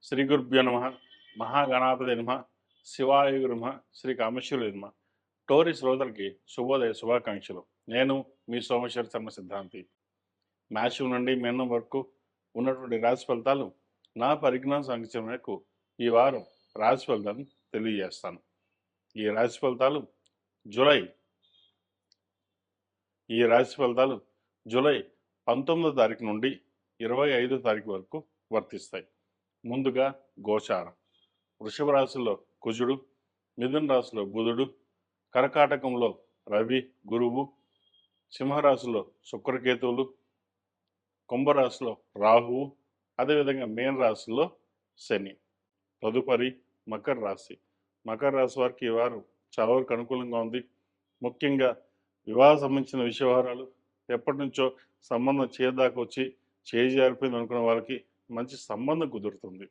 శ్రీ గురుభ్యో నమ మహాగణాపతి నమ శివాయ నమ శ్రీ కామేశ్వరుడు నమ టోరీ శ్రోతలకి శుభోదయ శుభాకాంక్షలు. నేను మీ సోమేశ్వర శర్మ సిద్ధాంతి. మ్యాథ్స్ నుండి మీనం వరకు ఉన్నటువంటి రాశి ఫలితాలు నా పరిజ్ఞాన సంఖ్య మేరకు ఈ వారం రాశి ఫలితాలను తెలియజేస్తాను. ఈ రాశి ఫలితాలు జూలై 19వ తారీఖు నుండి 25వ తారీఖు వరకు వర్తిస్తాయి. ముందుగా గోచారం. వృషభ రాశిలో కుజుడు, మిథున రాశిలో బుధుడు, కర్కాటకంలో రవి గురువు, సింహరాశిలో శుక్రకేతువులు, కుంభరాశిలో రాహువు, అదేవిధంగా మీన రాశిలో శని. తదుపరి మకర రాశి. మకర రాశి వారికి ఈ వారం చాలా వరకు అనుకూలంగా ఉంది. ముఖ్యంగా వివాహ సంబంధించిన వ్యవహారాలు, ఎప్పటి నుంచో సంబంధం చేదాకా వచ్చి చేయి జారిపోయింది అనుకున్న వాళ్ళకి మంచి సంబంధం కుదురుతుంది.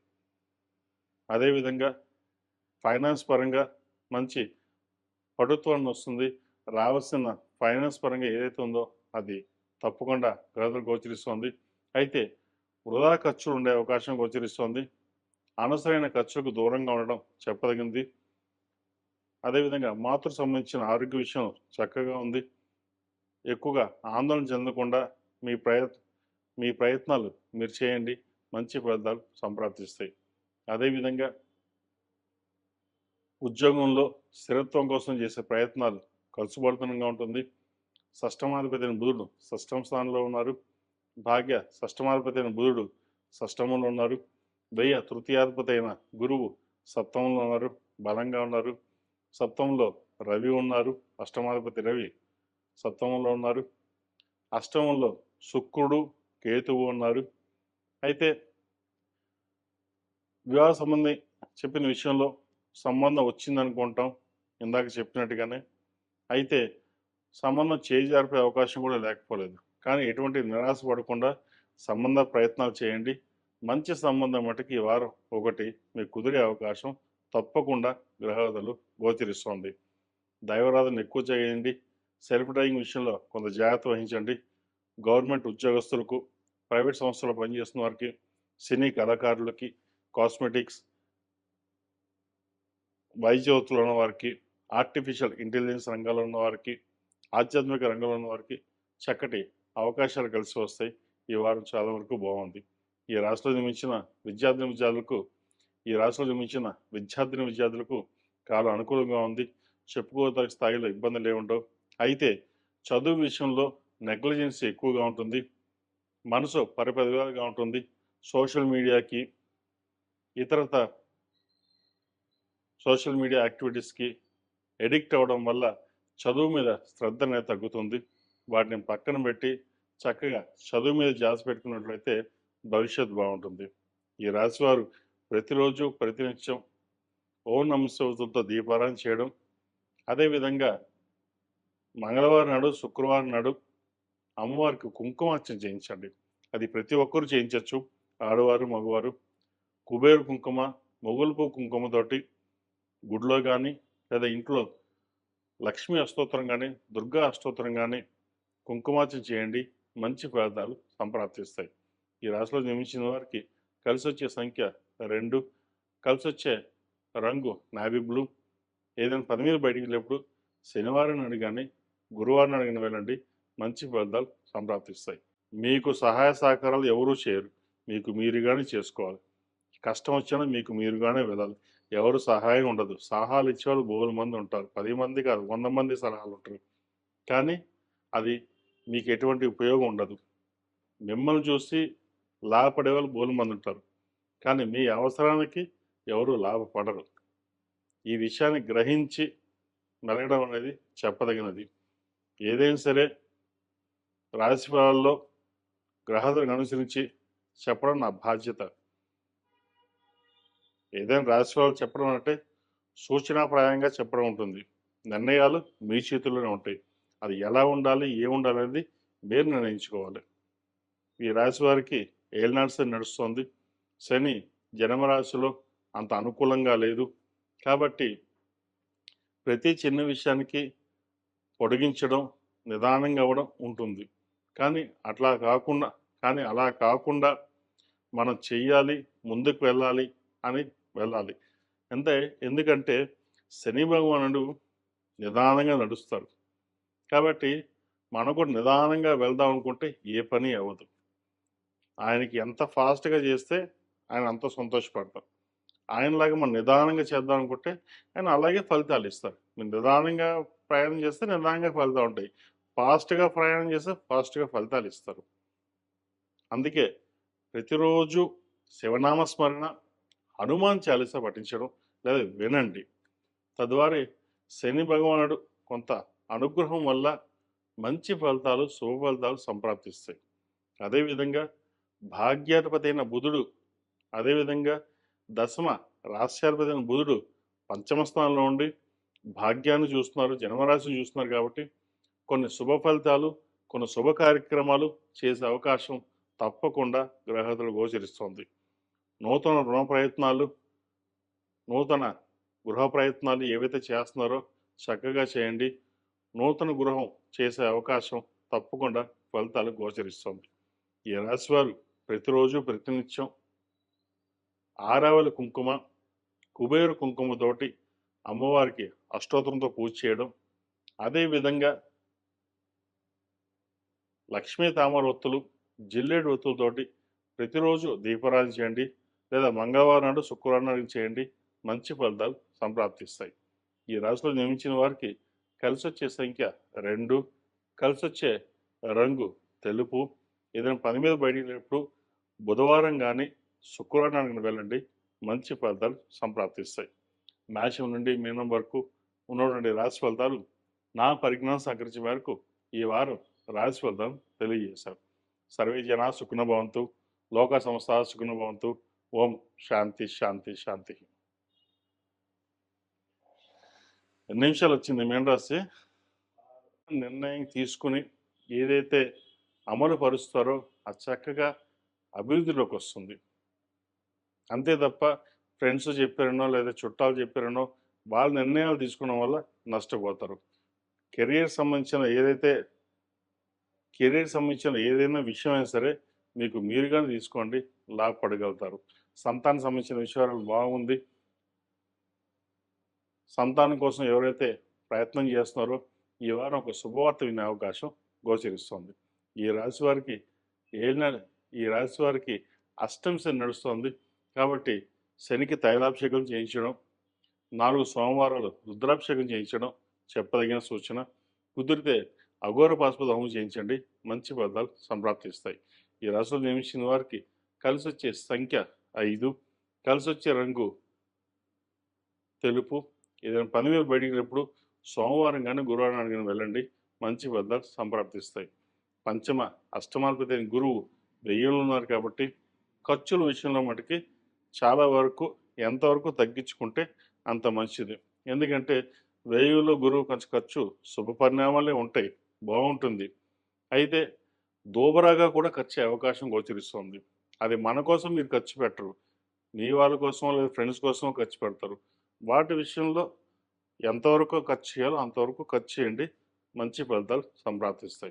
అదేవిధంగా ఫైనాన్స్ పరంగా మంచి పటుత్వాన్ని వస్తుంది. రావాల్సిన ఫైనాన్స్ పరంగా ఏదైతే ఉందో అది తప్పకుండా గ్రహతులు గోచరిస్తోంది. అయితే వృధా ఖర్చులు ఉండే అవకాశం గోచరిస్తోంది. అనవసరమైన ఖర్చులకు దూరంగా ఉండడం చెప్పదగింది. అదేవిధంగా మాతృ సంబంధించిన ఆరోగ్య విషయం చక్కగా ఉంది. ఎక్కువగా ఆందోళన చెందకుండా మీ ప్రయత్నాలు మీరు చేయండి, మంచి ఫలితాలు సంప్రాప్తిస్తాయి. అదేవిధంగా ఉద్యోగంలో స్థిరత్వం కోసం చేసే ప్రయత్నాలు ఖర్చుపడుతనంగా ఉంటుంది. షష్టమాధిపతి అయిన బుధుడు షష్టమ స్థానంలో ఉన్నారు. భాగ్య షష్టమాధిపతి అయిన బుధుడు షష్టమంలో ఉన్నారు. వ్యయ తృతీయాధిపతి అయిన గురువు సప్తమంలో ఉన్నారు, బలంగా ఉన్నారు. సప్తమంలో రవి ఉన్నారు, అష్టమాధిపతి రవి సప్తమంలో ఉన్నారు. అష్టమంలో శుక్రుడు కేతువు ఉన్నారు. అయితే వివాహ సంబంధి చెప్పిన విషయంలో సంబంధం వచ్చిందనుకుంటాం ఇందాక చెప్పినట్టుగానే. అయితే సంబంధం చేయి జరిపే అవకాశం కూడా లేకపోలేదు. కానీ ఎటువంటి నిరాశ పడకుండా సంబంధ ప్రయత్నాలు చేయండి. మంచి సంబంధం మటుకు ఈ వారం ఒకటి మీకు కుదిరే అవకాశం తప్పకుండా గ్రహగతులు గోచరిస్తోంది. దైవారాధన ఎక్కువ చేయండి. సెల్ఫ్ డ్రైవింగ్ విషయంలో కొంత జాగ్రత్త వహించండి. గవర్నమెంట్ ఉద్యోగస్తులకు, ప్రైవేట్ సంస్థలో పనిచేస్తున్న వారికి, సినీ కళాకారులకి, కాస్మెటిక్స్, వైద్యోత్తులు ఉన్న వారికి, ఆర్టిఫిషియల్ ఇంటెలిజెన్స్ రంగాల్లో ఉన్న వారికి, ఆధ్యాత్మిక రంగంలో ఉన్న వారికి చక్కటి అవకాశాలు కలిసి వస్తాయి. ఈ వారం చాలా వరకు బాగుంది. ఈ రాశిలో జన్మించిన విద్యార్థులకు చాలా అనుకూలంగా ఉంది. చెప్పుకోదగ్గ స్థాయిలో ఇబ్బందులు ఏముండవు. అయితే చదువు విషయంలో నెగ్లిజెన్సీ ఎక్కువగా ఉంటుంది. మనసు పరిపరిగా ఉంటుంది. సోషల్ మీడియా యాక్టివిటీస్కి ఎడిక్ట్ అవ్వడం వల్ల చదువు మీద శ్రద్ధ అనేది తగ్గుతుంది. వాటిని పక్కన పెట్టి చక్కగా చదువు మీద ధ్యాస పెట్టుకున్నట్లయితే భవిష్యత్తు బాగుంటుంది. ఈ రాశివారు ప్రతిరోజు ప్రతినిత్యం ఓం నమః శివాయతో దీపారాధన చేయడం, అదేవిధంగా మంగళవారం నాడు, శుక్రవారం నాడు అమ్మవారికి కుంకుమార్చన చేయించండి. అది ప్రతి ఒక్కరూ చేయించవచ్చు, ఆడవారు మగవారు. కుబేరు కుంకుమ, మొగులుపు కుంకుమతోటి గుడిలో కానీ లేదా ఇంట్లో లక్ష్మీ అష్టోత్తరం కానీ, దుర్గా అష్టోత్తరం కానీ కుంకుమార్చన చేయండి. మంచి ఫలితాలు సంప్రాప్తిస్తాయి. ఈ రాశిలో జన్మించిన వారికి కలిసి వచ్చే సంఖ్య 2, కలిసి వచ్చే రంగు నావీ బ్లూ. ఏదైనా పని మీద బయటికి వెళ్ళేప్పుడు శనివారం నాడు కానీ, గురువారం నాడు కానీ వెళ్ళండి. మంచి ఫలితాలు సంప్రాప్తిస్తాయి. మీకు సహాయ సహకారాలు ఎవరూ చేయరు, మీకు మీరుగానే చేసుకోవాలి. కష్టం వచ్చినా మీకు మీరుగానే వెళ్ళాలి. ఎవరు సహాయం ఉండదు. సలహాలు ఇచ్చేవాళ్ళు బోలు మంది ఉంటారు. 10 మంది కాదు, 100 మంది సలహాలు ఉంటారు. కానీ అది మీకు ఎటువంటి ఉపయోగం ఉండదు. మిమ్మల్ని చూసి లాభపడే వాళ్ళు బోలు మంది ఉంటారు. కానీ మీ అవసరానికి ఎవరు లాభపడరు. ఈ విషయాన్ని గ్రహించి మెలగడం అనేది చెప్పదగినది. ఏదైనా సరే రాశి ఫలాల్లో గ్రహాలను అనుసరించి చెప్పడం నా బాధ్యత. ఏదైనా రాశి ఫలాలు చెప్పడం అంటే సూచనాప్రాయంగా చెప్పడం ఉంటుంది. నిర్ణయాలు మీ చేతుల్లోనే ఉంటాయి. అది ఎలా ఉండాలి, ఏముండాలి అనేది మీరు నిర్ణయించుకోవాలి. ఈ రాశి వారికి ఏలినాటి శని నడుస్తోంది. శని జన్మరాశిలో అంత అనుకూలంగా లేదు. కాబట్టి ప్రతి చిన్న విషయానికి పొడిగించడం, నిదానంగా అవ్వడం ఉంటుంది. కానీ అలా కాకుండా మనం చెయ్యాలి, ముందుకు వెళ్ళాలి, అని వెళ్ళాలి. అంటే ఎందుకంటే శని భగవానుడు నిదానంగా నడుస్తారు. కాబట్టి మనం కూడా నిదానంగా వెళ్దాం అనుకుంటే ఏ పని అవ్వదు. ఆయనకి ఎంత ఫాస్ట్‌గా చేస్తే ఆయన అంత సంతోషపడతారు. ఆయనలాగా మనం నిదానంగా చేద్దాం అనుకుంటే ఆయన అలాగే ఫలితాలు ఇస్తారు. మీరు నిదానంగా ప్రయాణం చేస్తే నిదానంగా ఫలితాలు ఉంటాయి. ఫాస్ట్‌గా ప్రయాణం చేస్తే ఫాస్ట్‌గా ఫలితాలు ఇస్తారు. అందుకే ప్రతిరోజు శివనామ స్మరణ, హనుమాన్ చాలీసా పఠించడం లేదా వినండి. తద్వారా శని భగవానుడు కొంత అనుగ్రహం వల్ల మంచి ఫలితాలు, శుభ ఫలితాలు సంప్రాప్తిస్తాయి. అదేవిధంగా భాగ్యాధిపతి అయిన బుధుడు, అదేవిధంగా దశమ రాశ్యాధిపతి అయిన బుధుడు పంచమ స్థానంలో ఉండి భాగ్యాన్ని చూస్తున్నారు, జన్మరాశిని చూస్తున్నారు కాబట్టి కొన్ని శుభ ఫలితాలు, కొన్ని శుభ కార్యక్రమాలు చేసే అవకాశం తప్పకుండా గ్రహతులు గోచరిస్తోంది. నూతన రుణ ప్రయత్నాలు, నూతన గృహ ప్రయత్నాలు ఏవైతే చేస్తున్నారో చక్కగా చేయండి. నూతన గృహం చేసే అవకాశం తప్పకుండా ఫలితాలు గోచరిస్తుంది. ఈ రాశివారు ప్రతిరోజు ప్రతినిత్యం ఆరావళి కుంకుమ, కుబేరు కుంకుమతోటి అమ్మవారికి అష్టోత్తరంతో పూజ చేయడం, అదేవిధంగా లక్ష్మీ తామర ఒత్తులు, జిల్లేడు ఒత్తులతోటి ప్రతిరోజు దీపారాధన చేయండి. లేదా మంగళవారం నాడు, శుక్రవారం నాడు చేయండి. మంచి ఫలితాలు సంప్రాప్తిస్తాయి. ఈ రాశిలో జన్మించిన వారికి కలిసొచ్చే సంఖ్య 2, కలిసొచ్చే రంగు తెలుపు. ఏదైనా పని మీద బయటికి వెళ్ళినప్పుడు బుధవారం కానీ, శుక్రవారం నాడు వెళ్ళండి. మంచి ఫలితాలు సంప్రాప్తిస్తాయి. మేషం నుండి మీనం వరకు ఉన్నటువంటి రాశి ఫలితాలు నా పరిజ్ఞానం సహకరించే మేరకు ఈ వారం రాశి ఫలితాలు తెలియజేశారు. సర్వే జనా సుఖినో భవంతు, లోక సమస్తా సుఖినో భవంతు. ఓం శాంతి శాంతి శాంతి. ఎన్ని నిమిషాలు వచ్చింది మీన రాశి? నిర్ణయం తీసుకుని ఏదైతే అమలు పరుస్తారో అది చక్కగా అభివృద్ధిలోకి వస్తుంది. అంతే తప్ప ఫ్రెండ్స్ చెప్పారనో లేదా చుట్టాలు చెప్పారనో వాళ్ళ నిర్ణయాలు తీసుకోవడం వల్ల నష్టపోతారు. కెరీర్ సంబంధించిన ఏదైనా విషయం అయినా సరే మీకు మీరుగానే తీసుకోండి, లాభపడగలుగుతారు. సంతానం సంబంధించిన విషయాలు బాగుంది. సంతానం కోసం ఎవరైతే ప్రయత్నం చేస్తున్నారో ఈ వారం ఒక శుభవార్త వినే అవకాశం గోచరిస్తుంది. ఈ రాశి వారికి ఈ రాశి వారికి అష్టమ శని నడుస్తుంది. కాబట్టి శనికి తైలాభిషేకం చేయించడం, 4 సోమవారాలు రుద్రాభిషేకం చేయించడం చెప్పదగిన సూచన. కుదిరితే అఘోర పాశుపత హోమం చేయించండి. మంచి ఫలితాలు సంప్రాప్తిస్తాయి. ఈ రాశిలో జన్మించిన వారికి కలిసి వచ్చే సంఖ్య 5, కలిసి వచ్చే రంగు తెలుపు. ఏదైనా పని మీద బయటికి వెళ్ళినప్పుడు సోమవారం కానీ, గురువారం కానీ వెళ్ళండి. మంచి ఫలితాలు సంప్రాప్తిస్తాయి. పంచమ అష్టమాధిపతి అయిన గురువు 1000లో ఉన్నారు కాబట్టి ఖర్చుల విషయంలో మటుకి చాలా వరకు ఎంతవరకు తగ్గించుకుంటే అంత మంచిది. ఎందుకంటే 1000లో గురువు కొంచెం ఖర్చు శుభ పరిణామాలే ఉంటాయి, బాగుంటుంది. అయితే దోబరాగా కూడా ఖర్చు అయ్యే అవకాశం గోచరిస్తుంది. అది మన కోసం మీరు ఖర్చు పెట్టరు, మీ వాళ్ళ కోసమో లేదా ఫ్రెండ్స్ కోసమో ఖర్చు పెడతారు. వాటి విషయంలో ఎంతవరకు ఖర్చు చేయాలో అంతవరకు ఖర్చు చేయండి. మంచి ఫలితాలు సంప్రాప్తిస్తాయి.